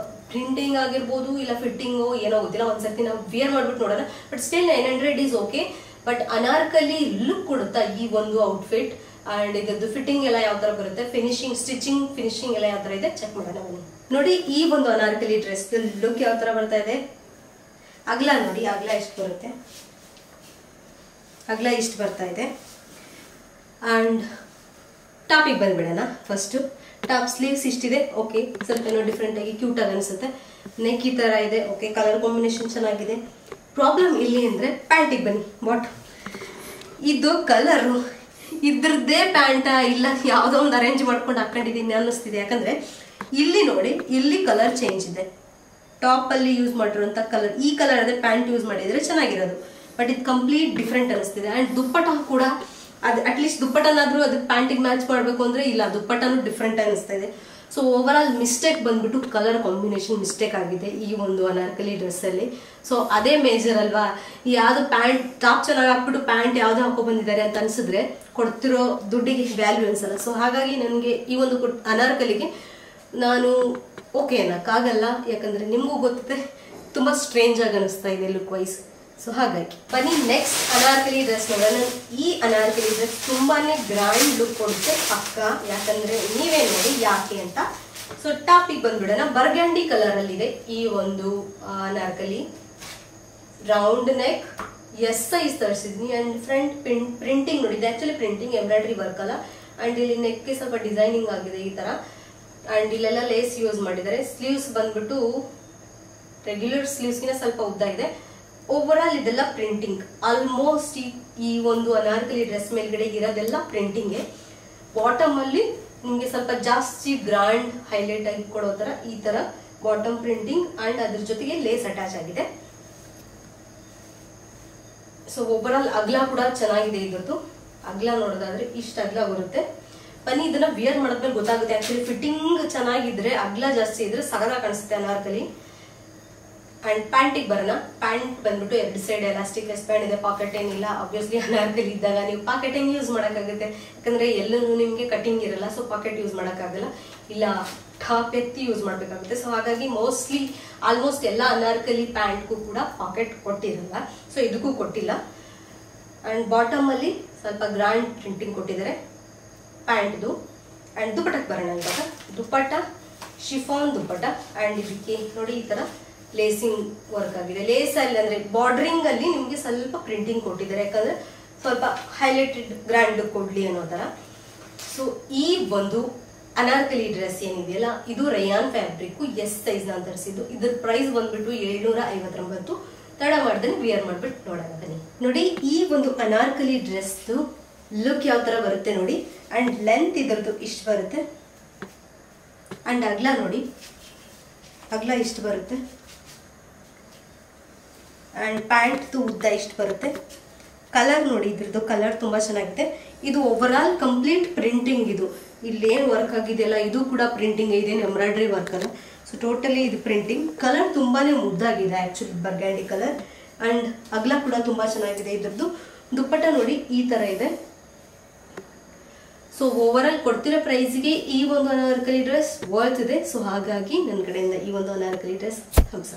ಪ್ರಿಂಟಿಂಗ್ ಆಗಿರ್ಬೋದು ಇಲ್ಲ ಫಿಟ್ಟಿಂಗು ಏನೋ ಗೊತ್ತಿಲ್ಲ. ಒಂದ್ಸರ್ತಿ ನಾವು ವಿಯರ್ ಮಾಡ್ಬಿಟ್ಟು ನೋಡೋಣ. But still 900 is okay. But Anarkali look ಕೊಡುತ್ತಾ ಈ ಒಂದು ಔಟ್ಫಿಟ್. ಅಂಡ್ ಇದ್ರದ್ದು ಫಿಟ್ಟಿಂಗ್ ಎಲ್ಲ ಯಾವ ತರ ಬರುತ್ತೆ, ಫಿನಿಶಿಂಗ್ ಸ್ಟಿಚಿಂಗ್ ಫಿನಿಶಿಂಗ್ ಎಲ್ಲ ಯಾವ ತರ ಇದೆ ಚೆಕ್ ಮಾಡೋಣ ಬನ್ನಿ. ನೋಡಿ ಈ ಒಂದು ಅನಾರ್ಕಲಿ ಡ್ರೆಸ್ ಲುಕ್ ಯಾವ ತರ ಬರ್ತಾ ಇದೆ. ಅಗಲ ನೋಡಿ, ಅಗಲ ಎಷ್ಟು ಬರುತ್ತೆ, ಅಗಲ ಇಷ್ಟು ಬರ್ತಾ ಇದೆ. ಅಂಡ್ ಟಾಪಿಗೆ ಬಂದ್ಬಿಡೋಣ. ಫಸ್ಟ್ ಟಾಪ್ ಸ್ಲೀವ್ಸ್ ಇಷ್ಟಿದೆ, ಓಕೆ, ಸ್ವಲ್ಪ ಏನೋ ಡಿಫ್ರೆಂಟ್ ಆಗಿ ಕ್ಯೂಟ್ ಆಗಿ ಅನ್ಸುತ್ತೆ. ನೆಕ್ ಈ ತರ ಇದೆ, ಓಕೆ, ಕಲರ್ ಕಾಂಬಿನೇಷನ್ ಚೆನ್ನಾಗಿದೆ. ಪ್ರಾಬ್ಲಮ್ ಇಲ್ಲಿ ಅಂದ್ರೆ ಪ್ಯಾಂಟಿಗೆ ಬನ್ನಿ. ವಾಟ್ ಇದು ಕಲರು ಇದ್ರದ್ದೇ ಪ್ಯಾಂಟ ಇಲ್ಲ ಯಾವುದೋ ಒಂದು ಅರೇಂಜ್ ಮಾಡ್ಕೊಂಡು ಹಾಕೊಂಡಿದ್ದೀನಿ ಅನ್ನಿಸ್ತಿದೆ. ಯಾಕಂದ್ರೆ ಇಲ್ಲಿ ನೋಡಿ, ಇಲ್ಲಿ ಕಲರ್ ಚೇಂಜ್ ಇದೆ. ಟಾಪ್ ಅಲ್ಲಿ ಯೂಸ್ ಮಾಡಿರುವಂತ ಕಲರ್ ಈ ಕಲರ್ ಅದೇ ಪ್ಯಾಂಟ್ ಯೂಸ್ ಮಾಡಿದ್ರೆ ಚೆನ್ನಾಗಿರೋದು. ಬಟ್ ಇದು ಕಂಪ್ಲೀಟ್ ಡಿಫ್ರೆಂಟ್ ಅನಿಸ್ತಿದೆ. ಅಂಡ್ ದುಪ್ಪಟ ಕೂಡ ಅದು ಅಟ್ಲೀಸ್ಟ್ ದುಪ್ಪಟನಾದ್ರೂ ಅದಕ್ಕೆ ಪ್ಯಾಂಟಿಗೆ ಮ್ಯಾಚ್ ಮಾಡಬೇಕು ಅಂದ್ರೆ ಇಲ್ಲ, ದುಪ್ಪಟನೂ ಡಿಫ್ರೆಂಟ್ ಅನಿಸ್ತಾ ಇದೆ. ಸೊ ಓವರ್ ಆಲ್ ಮಿಸ್ಟೇಕ್ ಬಂದ್ಬಿಟ್ಟು ಕಲರ್ ಕಾಂಬಿನೇಷನ್ ಮಿಸ್ಟೇಕ್ ಆಗಿದೆ ಈ ಒಂದು ಅನಾರ್ಕಲಿ ಡ್ರೆಸ್ ಅಲ್ಲಿ. ಸೊ ಅದೇ ಮೇಜರ್ ಅಲ್ವಾ. ಯಾವ್ದು ಪ್ಯಾಂಟ್ ಟಾಪ್ ಚೆನ್ನಾಗಿ ಹಾಕ್ಬಿಟ್ಟು ಪ್ಯಾಂಟ್ ಯಾವ್ದು ಹಾಕೋ ಬಂದಿದ್ದಾರೆ ಅಂತ ಅನ್ಸಿದ್ರೆ ಕೊಡ್ತಿರೋ ದುಡ್ಡಿಗೆ ವ್ಯಾಲ್ಯೂ ಅನ್ಸಲ್ಲ. ಸೊ ಹಾಗಾಗಿ ನನಗೆ ಈ ಒಂದು ಅನಾರ್ಕಲಿಗೆ ನಾನು ಓಕೆ ಅನ್ನಕ್ಕಾಗಲ್ಲ. ಯಾಕಂದ್ರೆ ನಿಮಗೂ ಗೊತ್ತಿದೆ ತುಂಬಾ ಸ್ಟ್ರೇಂಜ್ ಆಗಿ ಅನಿಸ್ತಾ ಇದೆ ಲುಕ್ ವೈಸ್. ಸೊ ಹಾಗಾಗಿ ಬನ್ನಿ ನೆಕ್ಸ್ಟ್ ಅನಾರ್ಕಲಿ ಡ್ರೆಸ್ ನೋಡೋಣ. ಈ ಅನಾರ್ಕಲಿ ಡ್ರೆಸ್ ತುಂಬಾನೇ ಗ್ರ್ಯಾಂಡ್ ಲುಕ್ ಕೊಡುತ್ತೆ ಪಕ್ಕ. ಯಾಕಂದ್ರೆ ನೀವೇ ನೋಡಿ ಯಾಕೆ ಅಂತ. ಸೊ ಟಾಪಿಗೆ ಬಂದ್ಬಿಡೋಣ. ಬರ್ಗ್ಯಾಂಡಿ ಕಲರ್ ಅಲ್ಲಿ ಇದೆ ಈ ಒಂದು anarkali. Round neck, S size ತರಿಸಿದ್ನಿ. ಅಂಡ್ ಫ್ರಂಟ್ ಪ್ರಿಂಟಿಂಗ್ ನೋಡಿ, ಇದು ಆಕ್ಚುಲಿ ಪ್ರಿಂಟಿಂಗ್ ಎಂಬ್ರಾಯ್ಡ್ರಿ ವರ್ಕ್ ಅಲ್ಲ. ಅಂಡ್ ಇಲ್ಲಿ ನೆಕ್ಗೆ ಸ್ವಲ್ಪ ಡಿಸೈನಿಂಗ್ ಆಗಿದೆ ಈ ತರ. ಅಂಡ್ ಇಲ್ಲೆಲ್ಲ ಲೇಸ್ ಯೂಸ್ ಮಾಡಿದ್ದಾರೆ. ಸ್ಲೀವ್ಸ್ ಬಂದ್ಬಿಟ್ಟು ರೆಗ್ಯುಲರ್ ಸ್ಲೀವ್ಸ್ಗಿನ ಸ್ವಲ್ಪ ಉದ್ದ ಇದೆ. ಓವರ್ ಆಲ್ ಇದೆಲ್ಲ ಪ್ರಿಂಟಿಂಗ್. ಆಲ್ಮೋಸ್ಟ್ ಈ ಒಂದು ಅನಾರ್ಕಲಿ ಡ್ರೆಸ್ ಮೇಲ್ಗಡೆ ಇರೋದೆಲ್ಲ ಪ್ರಿಂಟಿಂಗ್. ಬಾಟಮ್ ಅಲ್ಲಿ ನಿಮ್ಗೆ ಸ್ವಲ್ಪ ಜಾಸ್ತಿ ಗ್ರಾಂಡ್ ಹೈಲೈಟ್ ಆಗಿ ಕೊಡೋ ತರ ಈ ತರ ಬಾಟಮ್ ಪ್ರಿಂಟಿಂಗ್ ಅಂಡ್ ಅದ್ರ ಜೊತೆಗೆ ಲೇಸ್ ಅಟ್ಯಾಚ್ ಆಗಿದೆ. ಸೊ ಓವರ್ ಆಲ್ ಅಗ್ಲ ಕೂಡ ಚೆನ್ನಾಗಿದೆ. ಇದ್ರದ್ದು ಅಗ್ಲ ನೋಡೋದಾದ್ರೆ ಇಷ್ಟ ಅಗ್ಲ ಬರುತ್ತೆ. ಬನ್ನಿ ಇದನ್ನ ವಿಯರ್ ಮಾಡಿದ್ಮೇಲೆ ಗೊತ್ತಾಗುತ್ತೆ. ಆಕ್ಚುಲಿ ಫಿಟ್ಟಿಂಗ್ ಚೆನ್ನಾಗಿದ್ರೆ ಅಗ್ಲ ಜಾಸ್ತಿ ಇದ್ರೆ ಸಗದಾಗಿ ಕಾಣಿಸುತ್ತೆ ಅನಾರ್ಕಲಿ. ಅಂಡ್ ಪ್ಯಾಂಟಿಗೆ ಬರೋಣ. ಪ್ಯಾಂಟ್ ಬಂದ್ಬಿಟ್ಟು ಎರಡು ಸೈಡ್ ಎಲಾಸ್ಟಿಕ್ ವೆಸ್ಟ್ ಬ್ಯಾಂಡ್ ಇದೆ, ಪಾಕೆಟ್ ಏನಿಲ್ಲ. ಆಬ್ವಿಯಸ್ಲಿ ಅನಾರ್ಕಲಿ ಇದ್ದಾಗ ನೀವು ಪಾಕೆಟ್ ಹೆಂಗ್ ಯೂಸ್ ಮಾಡೋಕ್ಕಾಗುತ್ತೆ, ಯಾಕಂದ್ರೆ ಎಲ್ಲೂ ನಿಮ್ಗೆ ಕಟಿಂಗ್ ಇರಲ್ಲ. ಸೊ ಪಾಕೆಟ್ ಯೂಸ್ ಮಾಡೋಕ್ಕಾಗಲ್ಲ, ಇಲ್ಲ ಟಾಪ್ ಎತ್ತಿ ಯೂಸ್ ಮಾಡ್ಬೇಕಾಗುತ್ತೆ. ಸೊ ಹಾಗಾಗಿ ಮೋಸ್ಟ್ಲಿ ಆಲ್ಮೋಸ್ಟ್ ಎಲ್ಲ ಅನಾರ್ಕಲಿ ಪ್ಯಾಂಟ್ಗೂ ಕೂಡ ಪಾಕೆಟ್ ಕೊಟ್ಟಿರಲ್ಲ. ಸೊ ಇದಕ್ಕೂ ಕೊಟ್ಟಿಲ್ಲ. ಅಂಡ್ ಬಾಟಮ್ ಅಲ್ಲಿ ಸ್ವಲ್ಪ ಗ್ರಾಂಡ್ ಪ್ರಿಂಟಿಂಗ್ ಕೊಟ್ಟಿದ್ದಾರೆ ಪ್ಯಾಂಟ್ದು. ಅಂಡ್ ದುಪ್ಪಟ್ಟಕ್ಕೆ ಬರೋಣ. ಇವಾಗ ದುಪ್ಪಟ್ಟ ಶಿಫಾನ್ ದುಪ್ಪಟ್ಟ. ಅಂಡ್ ಇದಕ್ಕೆ ನೋಡಿ ಈ ತರ ಲೇಸಿಂಗ್ ವರ್ಕ್ ಆಗಿದೆ. ಲೇಸ್ ಅಲ್ಲಿ ಅಂದ್ರೆ ಬಾರ್ಡರಿಂಗ್ ಅಲ್ಲಿ ನಿಮ್ಗೆ ಸ್ವಲ್ಪ ಪ್ರಿಂಟಿಂಗ್ ಕೊಟ್ಟಿದ್ದಾರೆ, ಯಾಕಂದ್ರೆ ಸ್ವಲ್ಪ ಹೈಲೈಟೆಡ್ ಗ್ರ್ಯಾಂಡ್ ಲುಕ್ ಕೊಡ್ಲಿ ಅನ್ನೋ ತರ. ಸೊ ಈ ಒಂದು ಅನಾರ್ಕಲಿ ಡ್ರೆಸ್ ಏನಿದೆಯಲ್ಲ ಇದು ರಯಾನ್ ಫ್ಯಾಬ್ರಿಕ್, ಎಸ್ ಸೈಜ್ ನಾನು ತರಿಸಿದ್ದು. ಇದ್ರ ಪ್ರೈಸ್ ಬಂದ್ಬಿಟ್ಟು 759. ತಡ ಮಾಡ್ದೆ ವಿಯರ್ ಮಾಡ್ಬಿಟ್ಟು ನೋಡೋಣ ಬನ್ನಿ. ನೋಡಿ ಈ ಒಂದು ಅನಾರ್ಕಲಿ ಡ್ರೆಸ್ ಲುಕ್ ಯಾವ ತರ ಬರುತ್ತೆ ನೋಡಿ. ಅಂಡ್ ಲೆಂತ್ ಇದ್ರದ್ದು ಇಷ್ಟು ಬರುತ್ತೆ. ಅಂಡ್ ಅಗ್ಲ ನೋಡಿ, ಅಗ್ಲ ಇಷ್ಟು ಬರುತ್ತೆ. ಅಂಡ್ ಪ್ಯಾಂಟ್ ಉದ್ದ ಇಷ್ಟು ಬರುತ್ತೆ. ಕಲರ್ ನೋಡಿ, ಇದ್ರದ್ದು ಕಲರ್ ತುಂಬಾ ಚೆನ್ನಾಗಿದೆ. ಇದು ಓವರ್ ಆಲ್ ಕಂಪ್ಲೀಟ್ ಪ್ರಿಂಟಿಂಗ್. ಇದು ಇಲ್ಲೇನು ವರ್ಕ್ ಆಗಿದೆಯಲ್ಲ ಇದು ಕೂಡ ಪ್ರಿಂಟಿಂಗ್. ಇದೇನು ಎಂಬ್ರಾಯ್ಡ್ರಿ ವರ್ಕ್ ಅಲ್ಲ. ಸೊ ಟೋಟಲಿ ಇದು ಪ್ರಿಂಟಿಂಗ್. ಕಲರ್ ತುಂಬಾನೇ ಮುದ್ದಾಗಿದೆ ಆಕ್ಚುಲಿ, ಬರ್ಗ್ಯಾಂಡಿ ಕಲರ್. ಅಂಡ್ ಅಗ್ಲ ಕೂಡ ತುಂಬಾ ಚೆನ್ನಾಗಿದೆ ಇದ್ರದ್ದು. ದುಪ್ಪಟ್ಟ ನೋಡಿ ಈ ತರ ಇದೆ. ಸೊ ಓವರ್ ಆಲ್ ಕೊಡ್ತಿರೋ ಪ್ರೈಸ್ಗೆ ಈ ಒಂದು ಅನಾರ್ಕಲಿ ಡ್ರೆಸ್ ವರ್ತ್ ಇದೆ. ಸೊ ಹಾಗಾಗಿ ನನ್ನ ಕಡೆಯಿಂದ ಈ ಒಂದು ಅನಾರ್ಕಲಿ ಡ್ರೆಸ್ ಹಂಸ.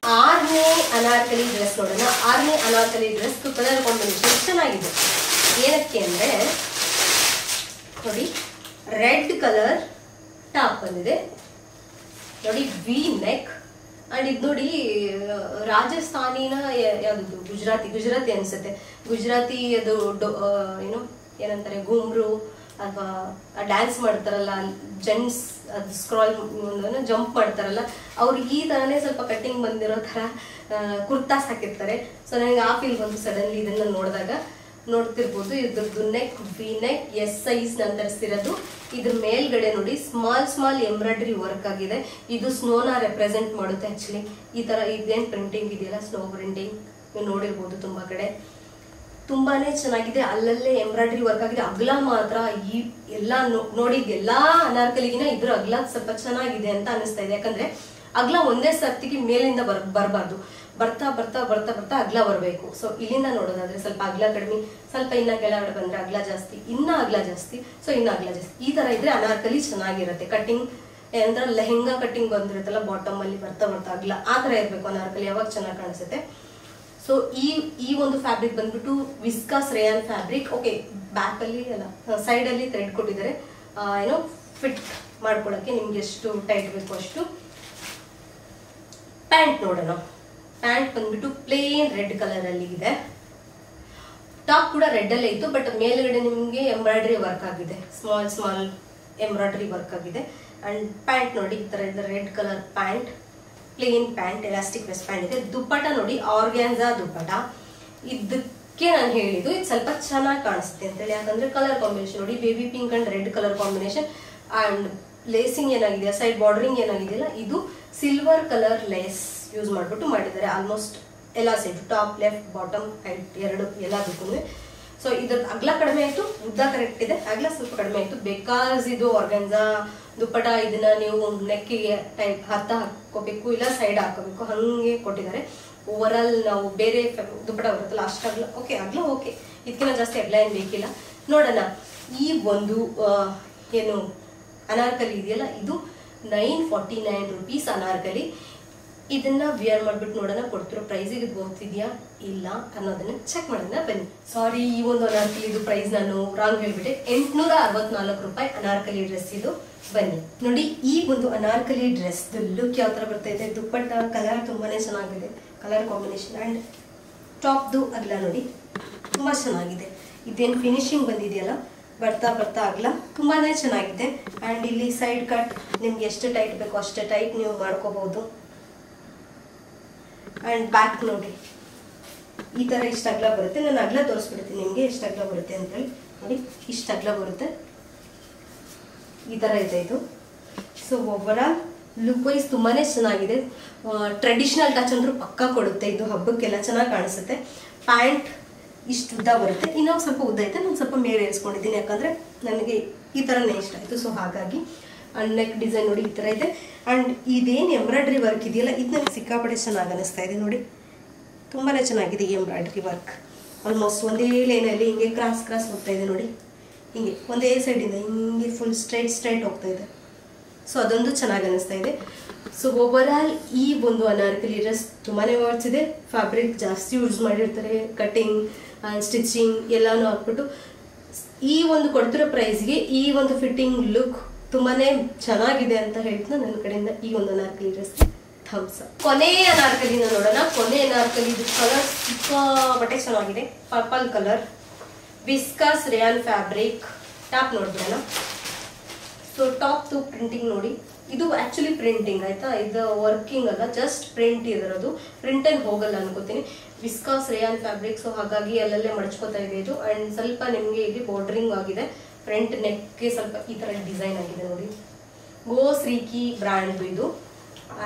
6ನೇ ಅನಾರ್ಕಲಿ ಡ್ರೆಸ್ ನೋಡೋಣ. 6ನೇ ಅನಾರ್ಕಲಿ ಡ್ರೆಸ್ ಕಲರ್ ಕಾಂಬಿನೇಷನ್ ಚೆನ್ನಾಗಿದೆ. ಏನಕ್ಕೆ ಅಂದ್ರೆ ನೋಡಿ, ರೆಡ್ ಕಲರ್ ಟಾಪ್ ಬಂದಿದೆ ನೋಡಿ, ವಿ ನೆಕ್. ಅಂಡ್ ಇದು ನೋಡಿ ರಾಜಸ್ಥಾನಿನ ಯಾವ್ದು ಗುಜರಾತಿ ಅನ್ಸುತ್ತೆ. ಗುಜರಾತಿ ಅದು ಏನು ಏನಂತಾರೆ, ಘೂಮ್ರು ಅಥವಾ ಡ್ಯಾನ್ಸ್ ಮಾಡ್ತಾರಲ್ಲ ಜೆಂಟ್ಸ್, ಅದು ಸ್ಕ್ರಾಲ್ ಜಂಪ್ ಮಾಡ್ತಾರಲ್ಲ, ಅವ್ರಿಗೆ ಈ ಥರನೇ ಸ್ವಲ್ಪ ಕಟ್ಟಿಂಗ್ ಬಂದಿರೋ ಥರ ಕುರ್ತಾಸ್ ಹಾಕಿರ್ತಾರೆ. ಸೊ ನನಗೆ ಆ ಫೀಲ್ ಬಂತು ಸಡನ್ಲಿ ಇದನ್ನ ನೋಡಿದಾಗ. ನೋಡ್ತಿರ್ಬೋದು ಇದ್ರದ್ದು neck V neck S size ನಾನು ತರಿಸಿರೋದು. ಇದ್ರ ಮೇಲ್ಗಡೆ ನೋಡಿ ಸ್ಮಾಲ್ ಎಂಬ್ರಾಯ್ಡ್ರಿ ವರ್ಕ್ ಆಗಿದೆ. ಇದು ಸ್ನೋನ ರೆಪ್ರೆಸೆಂಟ್ ಮಾಡುತ್ತೆ ಆಕ್ಚುಲಿ. ಈ ತರ ಇದೇನ್ ಪ್ರಿಂಟಿಂಗ್ ಇದೆಯಲ್ಲ, ಸ್ನೋ ಪ್ರಿಂಟಿಂಗ್ ನೀವು ನೋಡಿರ್ಬೋದು ತುಂಬಾ ಕಡೆ. ತುಂಬಾನೇ ಚೆನ್ನಾಗಿದೆ, ಅಲ್ಲಲ್ಲೇ ಎಂಬ್ರಾಯ್ಡ್ರಿ ವರ್ಕ್ ಆಗಿದೆ. ಅಗಲ ಮಾತ್ರ ಈ ಎಲ್ಲ ನೋಡಿದ ಎಲ್ಲಾ ಅನಾರ್ಕಲಿಗಿನ ಇದ್ರ ಅಗಲ ಸ್ವಲ್ಪ ಚೆನ್ನಾಗಿದೆ ಅಂತ ಅನಿಸ್ತಾ ಇದೆ. ಯಾಕಂದ್ರೆ ಅಗಲ ಒಂದೇ ಸರ್ತಿಗೆ ಮೇಲಿಂದ ಬರಬಾರ್ದು, ಬರ್ತಾ ಬರ್ತಾ ಬರ್ತಾ ಬರ್ತಾ ಅಗಲ ಬರಬೇಕು. ಸೊ ಇಲ್ಲಿಂದ ನೋಡೋದಾದ್ರೆ ಸ್ವಲ್ಪ ಅಗಲ ಕಡಿಮೆ, ಸ್ವಲ್ಪ ಇನ್ನ ಕೆಳಗಡೆ ಬಂದ್ರೆ ಅಗಲ ಜಾಸ್ತಿ, ಇನ್ನ ಅಗಲ ಜಾಸ್ತಿ, ಸೊ ಇನ್ನ ಅಗಲ ಜಾಸ್ತಿ. ಈ ತರ ಇದ್ರೆ ಅನಾರ್ಕಲಿ ಚೆನ್ನಾಗಿರುತ್ತೆ. ಕಟ್ಟಿಂಗ್ ಏನಂದ್ರೆ ಲೆಹೆಂಗಾ ಕಟ್ಟಿಂಗ್ ಬಂದಿರುತ್ತಲ್ಲ ಬಾಟಮ್ ಅಲ್ಲಿ ಬರ್ತಾ ಬರ್ತಾ ಅಗಲ, ಆ ತರ ಇರ್ಬೇಕು ಅನಾರ್ಕಲಿ, ಯಾವಾಗ ಚೆನ್ನಾಗಿ ಕಾಣಿಸುತ್ತೆ. ಸೊ ಈ ಒಂದು ಫ್ಯಾಬ್ರಿಕ್ ಬಂದ್ಬಿಟ್ಟು viscose rayon fabric. Okay, back ಅಲ್ಲಿ ಅಲ್ಲ ಸೈಡ್ ಅಲ್ಲಿ ಥ್ರೆಡ್ ಕೊಟ್ಟಿದ್ದಾರೆ, ಏನೋ ಫಿಟ್ ಮಾಡ್ಕೊಳಕ್ಕೆ ನಿಮ್ಗೆ ಎಷ್ಟು ಟೈಟ್ ಬೇಕು ಅಷ್ಟು. ಪ್ಯಾಂಟ್ ನೋಡೋಣ. ಪ್ಯಾಂಟ್ ಬಂದ್ಬಿಟ್ಟು ಪ್ಲೇನ್ ರೆಡ್ ಕಲರ್ ಅಲ್ಲಿ ಇದೆ. ಟಾಪ್ ಕೂಡ ರೆಡ್ ಅಲ್ಲೇ ಇತ್ತು, ಬಟ್ ಮೇಲ್ಗಡೆ ನಿಮ್ಗೆ ಎಂಬ್ರಾಯ್ಡ್ರಿ ವರ್ಕ್ ಆಗಿದೆ, ಸ್ಮಾಲ್ ಎಂಬ್ರಾಯ್ಡ್ರಿ ವರ್ಕ್ ಆಗಿದೆ. ಅಂಡ್ ಪ್ಯಾಂಟ್ ನೋಡಿ ಈ ತರ ಇದೆ, red colour pant, plain pant, elastic waist pant ಇದೆ. ದುಪ್ಪಟ ನೋಡಿ ಆರ್ಗ್ಯಾನ್ಸಾ ದುಪ್ಪಟ. ಇದಕ್ಕೆ ನಾನು ಹೇಳಿದ್ದು ಇದು ಸ್ವಲ್ಪ ಚೆನ್ನಾಗಿ ಕಾಣಿಸುತ್ತೆ ಅಂತೇಳಿ, ಯಾಕಂದ್ರೆ ಕಲರ್ ಕಾಂಬಿನೇಷನ್ ನೋಡಿ, baby pink and red colour combination. And lasing ಏನಾಗಿದೆ, ಸೈಡ್ ಬಾರ್ಡರಿಂಗ್ ಏನಾಗಿದೆಯಲ್ಲ, ಇದು ಸಿಲ್ವರ್ ಕಲರ್ ಲೇಸ್ ಯೂಸ್ ಮಾಡ್ಬಿಟ್ಟು ಮಾಡಿದ್ದಾರೆ. ಆಲ್ಮೋಸ್ಟ್ ಎಲ್ಲ side, top left bottom height ಎರಡು ಎಲ್ಲದಕ್ಕೂ. ಸೊ ಇದ್ರ ಅಗಲ ಕಡಿಮೆ ಆಯ್ತು, ಉದ್ದ ಕರೆಕ್ಟ್ ಇದೆ, ಅಗಲ ಸ್ವಲ್ಪ ಕಡಿಮೆ ಆಯ್ತು. ಬಿಕಾಸ್ ಇದು ಆರ್ಗನ್ಸಾ ದುಪ್ಪಟ, ಇದನ್ನ ನೀವು ನೆಕ್ಕಿಗೆ ಟೈಪ್ ಹಾಕೋಬೇಕು, ಇಲ್ಲ ಸೈಡ್ ಹಾಕೋಬೇಕು, ಹಂಗೆ ಕೊಟ್ಟಿದ್ದಾರೆ. ಓವರ್ ಆಲ್ ನಾವು ಬೇರೆ ದುಪ್ಪಟ ಬರುತ್ತಲ್ಲ ಅಷ್ಟಾಗ್ಲ ಓಕೆ, ಅಗ್ಲ ಓಕೆ, ಇದಕ್ಕಿಂತ ಜಾಸ್ತಿ ಅಗ್ಲ ಏನ್ ಬೇಕಿಲ್ಲ. ನೋಡೋಣ, ಈ ಒಂದು ಏನು ಅನಾರ್ಕಲಿ ಇದೆಯಲ್ಲ, ಇದು 949 ರೂಪೀಸ್ ಅನಾರ್ಕಲಿ. ಇದನ್ನ ವಿಯರ್ ಮಾಡ್ಬಿಟ್ಟು ನೋಡೋಣ, ಕೊಡ್ತಿರೋ ಪ್ರೈಸಿಗೆ ಇದು ಗೊತ್ತಿದ್ಯಾ ಇಲ್ಲ ಅನ್ನೋದನ್ನ ಚೆಕ್ ಮಾಡೋಣ ಬನ್ನಿ. ಸಾರಿ, ಈ ಒಂದು ಅನಾರ್ಕಲಿ ಇದು ಪ್ರೈಸ್ ನಾನು ರಾಂಗ್ ಹೇಳ್ಬಿಟ್ಟೆ. 864 ರೂಪಾಯಿ ಅನಾರ್ಕಲಿ ಡ್ರೆಸ್ ಇದು. ಬನ್ನಿ ನೋಡಿ, ಈ ಒಂದು ಅನಾರ್ಕಲಿ ಡ್ರೆಸ್ ಲುಕ್ ಯಾವ ತರ ಬರ್ತಾ ಇದೆ. ದುಪ್ಪಟ್ಟ ಕಲರ್ ತುಂಬಾನೇ ಚೆನ್ನಾಗಿದೆ, ಕಲರ್ ಕಾಂಬಿನೇಷನ್. ಅಂಡ್ ಟಾಪ್ದು ಅಗಲ ನೋಡಿ ತುಂಬಾ ಚೆನ್ನಾಗಿದೆ. ಇದೇನು ಫಿನಿಶಿಂಗ್ ಬಂದಿದೆಯಲ್ಲ, ಬರ್ತಾ ಬರ್ತಾ ಅಗಲ ತುಂಬಾನೇ ಚೆನ್ನಾಗಿದೆ. ಅಂಡ್ ಇಲ್ಲಿ ಸೈಡ್ ಕಟ್ ನಿಮ್ಗೆ ಎಷ್ಟು ಟೈಟ್ ಬೇಕೋ ಅಷ್ಟೇ ಟೈಟ್ ನೀವು ಮಾಡ್ಕೋಬಹುದು. ಅಂಡ್ ಬ್ಯಾಕ್ ನೋಡಿ ಈ ತರ ಇಷ್ಟ ಅಗಲ ಬರುತ್ತೆ. ನಾನು ಅಗಲ ತೋರಿಸ್ಬಿಡ್ತೀನಿ ನಿಮ್ಗೆ ಎಷ್ಟು ಅಗಲ ಬರುತ್ತೆ ಅಂತೇಳಿ. ನೋಡಿ ಇಷ್ಟ ಅಗಲ ಬರುತ್ತೆ, ಈ ತರ ಇದೆ ಇದು. So overall look wise ತುಂಬಾನೇ ಚೆನ್ನಾಗಿದೆ. ಟ್ರೆಡಿಷನಲ್ ಟಚ್ ಅಂದ್ರೂ ಪಕ್ಕ ಕೊಡುತ್ತೆ ಇದು, ಹಬ್ಬಕ್ಕೆಲ್ಲ ಚೆನ್ನಾಗಿ ಕಾಣಿಸುತ್ತೆ. ಪ್ಯಾಂಟ್ ಇಷ್ಟು ಉದ್ದ ಬರುತ್ತೆ, ಇನ್ನೊಂದು ಸ್ವಲ್ಪ ಉದ್ದ ಐತೆ, ನಾನು ಸ್ವಲ್ಪ ಮೇಲೆ ಏರಿಸ್ಕೊಂಡಿದ್ದೀನಿ, ಯಾಕಂದ್ರೆ ನನಗೆ ಈ ತರನೇ ಇಷ್ಟ ಆಯ್ತು. ಸೊ ಹಾಗಾಗಿ ಅಂಡ್ ನೆಕ್ ಡಿಸೈನ್ ನೋಡಿ ಈ ತರ ಇದೆ. ಅಂಡ್ ಇದೇನು ಎಂಬ್ರಾಯ್ಡ್ರಿ ವರ್ಕ್ ಇದೆಯಲ್ಲ, ಇದು ನನಗೆ ಸಿಕ್ಕಾಪಟ್ಟೆ ಚೆನ್ನಾಗಿ ಅನಿಸ್ತಾ ಇದೆ. ನೋಡಿ ತುಂಬಾನೇ ಚೆನ್ನಾಗಿದೆ ಈ ಎಂಬ್ರಾಯ್ಡ್ರಿ ವರ್ಕ್. ಆಲ್ಮೋಸ್ಟ್ ಒಂದೇ ಲೈನಲ್ಲಿ ಹಿಂಗೆ ಕ್ರಾಸ್ ಹೋಗ್ತಾ ಇದೆ ನೋಡಿ, ಹಿಂಗೆ ಒಂದೇ ಸೈಡಿಂದ ಹಿಂಗೆ ಫುಲ್ ಸ್ಟ್ರೈಟ್ ಹೋಗ್ತಾ ಇದೆ. ಸೊ ಅದೊಂದು ಚೆನ್ನಾಗಿ ಅನಿಸ್ತಾ ಇದೆ. ಸೊ ಓವರ್ ಆಲ್ ಈ ಒಂದು ಅನಾರ್ಕಲಿ ಡ್ರೆಸ್ ತುಂಬಾನೇ ವರ್ಕ್ಸ್ ಇದೆ. ಫ್ಯಾಬ್ರಿಕ್ ಜಾಸ್ತಿ ಯೂಸ್ ಮಾಡಿರ್ತಾರೆ, ಕಟಿಂಗ್ ಸ್ಟಿಚಿಂಗ್ ಎಲ್ಲಾನು ಹಾಕ್ಬಿಟ್ಟು. ಈ ಒಂದು ಕೊಡ್ತಿರೋ ಪ್ರೈಸ್ಗೆ ಈ ಒಂದು ಫಿಟ್ಟಿಂಗ್ ಲುಕ್ ತುಂಬಾನೇ ಚೆನ್ನಾಗಿದೆ ಅಂತ ಹೇಳ್ತಾ ನನ್ನ ಕಡೆಯಿಂದ ಈ ಒಂದು ಅನಾರ್ಕಲಿ ಡ್ರೆಸ್ ಥಮ್ಸ್ ಅಪ್. ಕೊನೆಯ ಅನಾರ್ಕಲಿನ ನೋಡೋಣ. ಕೊನೆಯ ಅನಾರ್ಕಲಿ ಕಲರ್ ಸಿಕ್ಕಾಪಟ್ಟೆ ಚೆನ್ನಾಗಿದೆ, purple colour, viscose rayon fabric. Top ನೋಡ್ಬಿಡೋಣ. ಸೊ ಟಾಪ್ ಪ್ರಿಂಟಿಂಗ್ ನೋಡಿ, ಇದು ಆಕ್ಚುಲಿ ಪ್ರಿಂಟಿಂಗ್ ಆಯ್ತಾ, ಇದು ವರ್ಕಿಂಗ್ ಅಲ್ಲ, ಜಸ್ಟ್ ಪ್ರಿಂಟ್ ಇರೋದು. ಪ್ರಿಂಟ್ ಏನ್ ಹೋಗಲ್ಲ ಅನ್ಕೋತೀನಿ. ವಿಸ್ಕಾಸ್ ರೇಯಾನ್ ಫ್ಯಾಬ್ರಿಕ್, ಸೊ ಹಾಗಾಗಿ ಅಲ್ಲಲ್ಲೇ ಮಡಚ್ಕೋತಾ ಇದೆ ಇದು. ಅಂಡ್ ಸ್ವಲ್ಪ ನಿಮ್ಗೆ ಇಲ್ಲಿ ಬಾರ್ಡರಿಂಗ್ ಆಗಿದೆ, ಫ್ರಂಟ್ ನೆಕ್ಗೆ ಸ್ವಲ್ಪ ಈ ತರ ಡಿಸೈನ್ ಆಗಿದೆ ನೋಡಿ. ಗೋ ಶ್ರೀಕಿ ಬ್ರ್ಯಾಂಡ್ ಇದು.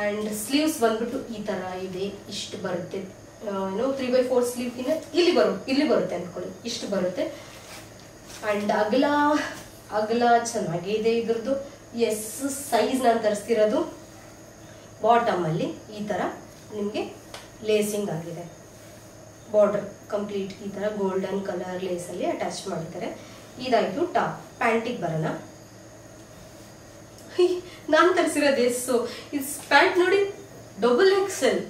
ಅಂಡ್ ಸ್ಲೀವ್ಸ್ ಬಂದ್ಬಿಟ್ಟು ಈ ತರ ಇದೆ, ಇಷ್ಟು ಬರುತ್ತೆ. ಏನೋ 3/4 ಸ್ಲೀವ್ ಇಲ್ಲಿ ಬರುತ್ತೆ ಅನ್ಕೊಳ್ಳಿ, ಇಷ್ಟು ಬರುತ್ತೆ. ಅಂಡ್ ಅಗಲ ಚೆನ್ನಾಗಿದೆ ಇದ್ರದ್ದು. ಎಸ್ ಸೈಜ್ ನಾನು ತರಿಸ್ತಿರೋದು. ಬಾಟಮ್ ಅಲ್ಲಿ ಈ ತರ ನಿಮ್ಗೆ ಲೇಸಿಂಗ್ ಆಗಿದೆ, ಬಾರ್ಡರ್ ಕಂಪ್ಲೀಟ್ ಈ ತರ ಗೋಲ್ಡನ್ ಕಲರ್ ಲೇಸ್ ಅಲ್ಲಿ ಅಟ್ಯಾಚ್ ಮಾಡಿದ್ದಾರೆ. ಇದಾಯ್ತು ಟಾಪ್. ಪ್ಯಾಂಟಿಗೆ ಬರೋಣ. ನಾನು ತರಿಸಿರೋದು ಎಸ್ಸು ಇದು ಪ್ಯಾಂಟ್ ನೋಡಿ, ಡಬಲ್ ಎಕ್ಸೆಲ್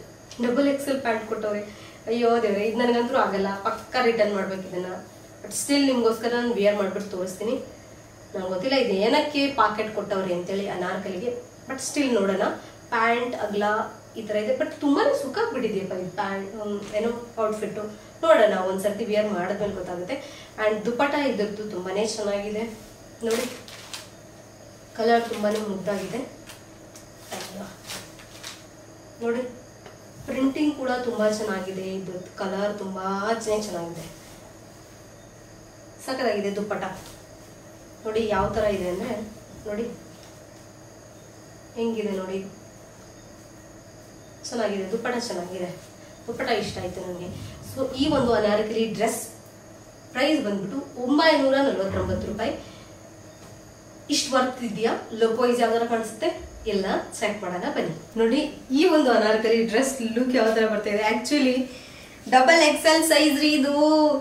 ಪ್ಯಾಂಟ್ ಕೊಟ್ಟವ್ರೆ. ಅಯ್ಯೋ ದೇವ್ರೆ, ಇದು ನನಗಂತೂ ಆಗಲ್ಲ, ಪಕ್ಕ ರಿಟರ್ನ್ ಮಾಡ್ಬೇಕು ಇದನ್ನ. ಬಟ್ ಸ್ಟಿಲ್ ನಿಮ್ಗೋಸ್ಕರ ನಾನು ವಿಯರ್ ಮಾಡ್ಬಿಟ್ಟು ತೋರಿಸ್ತೀನಿ. ನಂಗೆ ಗೊತ್ತಿಲ್ಲ ಇದು ಏನಕ್ಕೆ ಪಾಕೆಟ್ ಕೊಟ್ಟವ್ರಿ ಅಂತೇಳಿ ಅನಾರ್ಕಲಿಗೆ, ಬಟ್ ಸ್ಟಿಲ್ ನೋಡೋಣ. ಪ್ಯಾಂಟ್ ಅಗಲ ಈ ತರ ಇದೆ, ಬಟ್ ತುಂಬಾನೇ ಸುಖ ಆಗ್ಬಿಟ್ಟಿದೆಯಪ್ಪ ಇದು ಪ್ಯಾಂಟ್, ಏನೋ ಔಟ್ಫಿಟ್ಟು. ನೋಡೋಣ ಒಂದ್ಸರ್ತಿ ವಿಯರ್ ಮಾಡಿದ್ಮೇಲೆ ಗೊತ್ತಾಗುತ್ತೆ. ಅಂಡ್ ದುಪ್ಪಟ ಇದ್ರದ್ದು ತುಂಬಾನೇ ಚೆನ್ನಾಗಿದೆ. ನೋಡಿ ಕಲರ್ ತುಂಬಾನೇ ಮುದ್ದಾಗಿದೆ. ನೋಡಿ ಪ್ರಿಂಟಿಂಗ್ ಕೂಡ ತುಂಬಾ ಚೆನ್ನಾಗಿದೆ. ಇದು ಕಲರ್ ತುಂಬಾ ಚೆನ್ನಾಗಿದೆ, ಸಖತ್ತಾಗಿದೆ. ದುಪ್ಪಟ ನೋಡಿ ಯಾವ ತರ ಇದೆ ಅಂದ್ರೆ, ನೋಡಿ ಹೆಂಗಿದೆ ನೋಡಿ, ಚೆನ್ನಾಗಿದೆ. ದುಪ್ಪಟ ಚೆನ್ನಾಗಿದೆ, ದುಪ್ಪಟ ಇಷ್ಟ ಆಯ್ತು ನನಗೆ. ಸೊ ಈ ಒಂದು ಅನಾರ್ಕಲಿ ಡ್ರೆಸ್ ಪ್ರೈಸ್ ಬಂದ್ಬಿಟ್ಟು 949 ರೂಪಾಯಿ. ಇಷ್ಟು ವರ್ತ್ ಇದೆಯಾ? ಲುಕ್ ವೈಸ್ ಯಾವ್ದಾರ ಕಾಣಿಸುತ್ತೆ ಎಲ್ಲ ಚೆಕ್ ಮಾಡೋಣ ಬನ್ನಿ. ನೋಡಿ ಈ ಒಂದು ಅನಾರ್ಕಲಿ ಡ್ರೆಸ್ ಲುಕ್ ಯಾವ ತರ ಬರ್ತಾ ಇದೆ. ಆಕ್ಚುಲಿ XXL ಸೈಜ್ ರೀ ಇದು.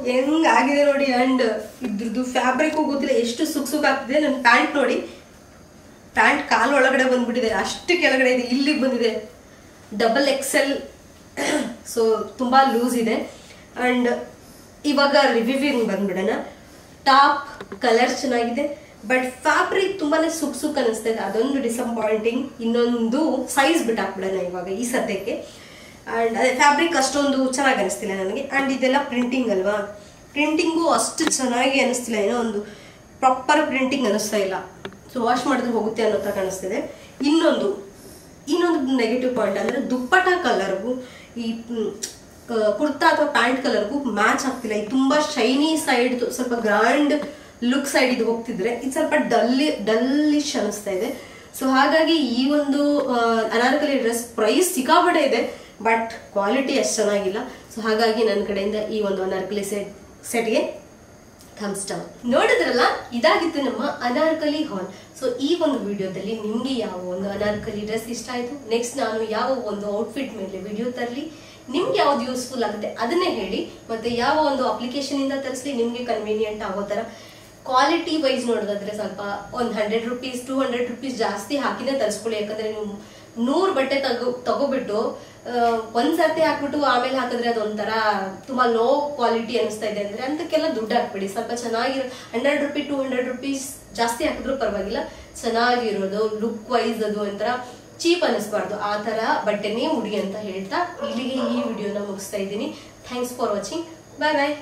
ಹೆಂಗ್ ಆಗಿದೆ ನೋಡಿ. ಅಂಡ್ ಇದ್ರದ್ದು ಫ್ಯಾಬ್ರಿಕ್ ಗೊತ್ತಿಲ್ಲ ಎಷ್ಟು ಸುಕ್ ಆಗ್ತಿದೆ. ನನ್ನ ಪ್ಯಾಂಟ್ ನೋಡಿ, ಪ್ಯಾಂಟ್ ಕಾಲು ಒಳಗಡೆ ಬಂದ್ಬಿಟ್ಟಿದೆ, ಅಷ್ಟು ಕೆಳಗಡೆ ಇದೆ, ಇಲ್ಲಿಗೆ ಬಂದಿದೆ. XXL. ಸೊ ತುಂಬಾ ಲೂಸ್ ಇದೆ. ಅಂಡ್ ಇವಾಗ ರಿವ್ಯೂವಿಂಗ್ ಬಂದ್ಬಿಡೋಣ. ಟಾಪ್ ಕಲರ್ ಚೆನ್ನಾಗಿದೆ, ಬಟ್ ಫ್ಯಾಬ್ರಿಕ್ ತುಂಬಾನೇ ಸುಕ್ ಅನಿಸ್ತಾ ಇದೆ. ಅದೊಂದು ಡಿಸಪಾಯಿಂಟಿಂಗ್. ಇನ್ನೊಂದು ಸೈಜ್ ಬಿಟ್ಟು ಹಾಕ್ಬಿಡೋಣ ಇವಾಗ ಈ ಸದ್ಯಕ್ಕೆ. ಅಂಡ್ ಅದೇ ಫ್ಯಾಬ್ರಿಕ್ ಅಷ್ಟೊಂದು ಚೆನ್ನಾಗಿ ಅನಿಸ್ತಿಲ್ಲ ನನಗೆ. ಅಂಡ್ ಇದೆಲ್ಲ ಪ್ರಿಂಟಿಂಗ್ ಅಲ್ವಾ, ಪ್ರಿಂಟಿಂಗು ಅಷ್ಟು ಚೆನ್ನಾಗಿ ಅನಿಸ್ತಿಲ್ಲ. ಏನೋ ಒಂದು ಪ್ರಾಪರ್ ಪ್ರಿಂಟಿಂಗ್ ಅನಿಸ್ತಾ ಇಲ್ಲ. ಸೊ ವಾಶ್ ಮಾಡಿದ್ರೆ ಹೋಗುತ್ತೆ ಅನ್ನೋ ತರ ಕಾಣಿಸ್ತಿದೆ. ಇನ್ನೊಂದು ನೆಗೆಟಿವ್ ಪಾಯಿಂಟ್ ಅಂದ್ರೆ ದುಪ್ಪಟ ಕಲರ್ಗೂ ಈ ಕುರ್ತಾ ಅಥವಾ ಪ್ಯಾಂಟ್ ಕಲರ್ಗೂ ಮ್ಯಾಚ್ ಆಗ್ತಿಲ್ಲ. ಇದು ತುಂಬಾ ಶೈನಿ ಸೈಡ್, ಸ್ವಲ್ಪ ಗ್ರ್ಯಾಂಡ್ ಲುಕ್ ಸೈಡ್ ಇದು ಹೋಗ್ತಿದ್ರೆ ಇದು ಸ್ವಲ್ಪ ಡಲ್ಲಿಶ್ ಅನಿಸ್ತಾ ಇದೆ. ಸೊ ಹಾಗಾಗಿ ಈ ಒಂದು ಅನಾರ್ಕಲಿ ಡ್ರೆಸ್ ಪ್ರೈಸ್ ಸಿಕ್ಕಾಪಟ್ಟೆ ಇದೆ, ಬಟ್ ಕ್ವಾಲಿಟಿ ಅಷ್ಟು ಚೆನ್ನಾಗಿಲ್ಲ. ಸೊ ಹಾಗಾಗಿ ನನ್ನ ಕಡೆಯಿಂದ ಈ ಒಂದು ಅನಾರ್ಕಲಿ ಸೆಟ್ಗೆ ಥಮ್ಸ್ ಡೌನ್. ನೋಡಿದ್ರಲ್ಲ, ಇದಾಗಿತ್ತು ನಮ್ಮ ಅನಾರ್ಕಲಿ ಹಾಲ್. ಸೊ ಈ ಒಂದು ವಿಡಿಯೋದಲ್ಲಿ ನಿಮ್ಗೆ ಯಾವ ಒಂದು ಅನಾರ್ಕಲಿ ಡ್ರೆಸ್ ಇಷ್ಟ ಆಯ್ತು, ನೆಕ್ಸ್ಟ್ ನಾನು ಯಾವ ಒಂದು ಔಟ್ಫಿಟ್ ಮೇಲೆ ವಿಡಿಯೋ ತರಲಿ, ನಿಮ್ಗೆ ಯಾವ್ದು ಯೂಸ್ಫುಲ್ ಆಗುತ್ತೆ ಅದನ್ನೇ ಹೇಳಿ. ಮತ್ತೆ ಯಾವ ಒಂದು ಅಪ್ಲಿಕೇಶನ್ ಇಂದ ತರಿಸ್ಲಿ ನಿಮ್ಗೆ ಕನ್ವೀನಿಯಂಟ್ ಆಗೋ ತರ. ಕ್ವಾಲಿಟಿ ವೈಸ್ ನೋಡೋದಾದ್ರೆ ಸ್ವಲ್ಪ ಒಂದು 100 ರೂಪೀಸ್ 200 ರೂಪೀಸ್ ಜಾಸ್ತಿ ಹಾಕಿನೇ ತರಿಸ್ಕೊಳ್ಳಿ. ಯಾಕಂದ್ರೆ ನೀವು 100 ಬಟ್ಟೆ ತಗೋಬಿಟ್ಟು ಒಂದ್ಸರ್ತಿ ಹಾಕ್ಬಿಟ್ಟು ಆಮೇಲೆ ಹಾಕಿದ್ರೆ ಅದೊಂಥರ ತುಂಬಾ ಲೋ ಕ್ವಾಲಿಟಿ ಅನಿಸ್ತಾ ಇದೆ ಅಂದ್ರೆ ಅಂತಕ್ಕೆಲ್ಲ ದುಡ್ಡು ಹಾಕ್ಬಿಡಿ. ಸ್ವಲ್ಪ ಚೆನ್ನಾಗಿರೋ 100 ರೂಪೀಸ್ 200 ರೂಪೀಸ್ ಜಾಸ್ತಿ ಹಾಕಿದ್ರು ಪರವಾಗಿಲ್ಲ, ಚೆನ್ನಾಗಿರೋದು ಲುಕ್ ವೈಸ್ ಅದು ಒಂಥರ ಚೀಪ್ ಅನಿಸ್ಬಾರ್ದು, ಆ ತರ ಬಟ್ಟೆನೇ ಉಡಿ ಅಂತ ಹೇಳ್ತಾ ಇಲ್ಲಿಗೆ ಈ ವಿಡಿಯೋನ ಮುಗಿಸ್ತಾ ಇದ್ದೀನಿ. Thanks for watching. Bye bye.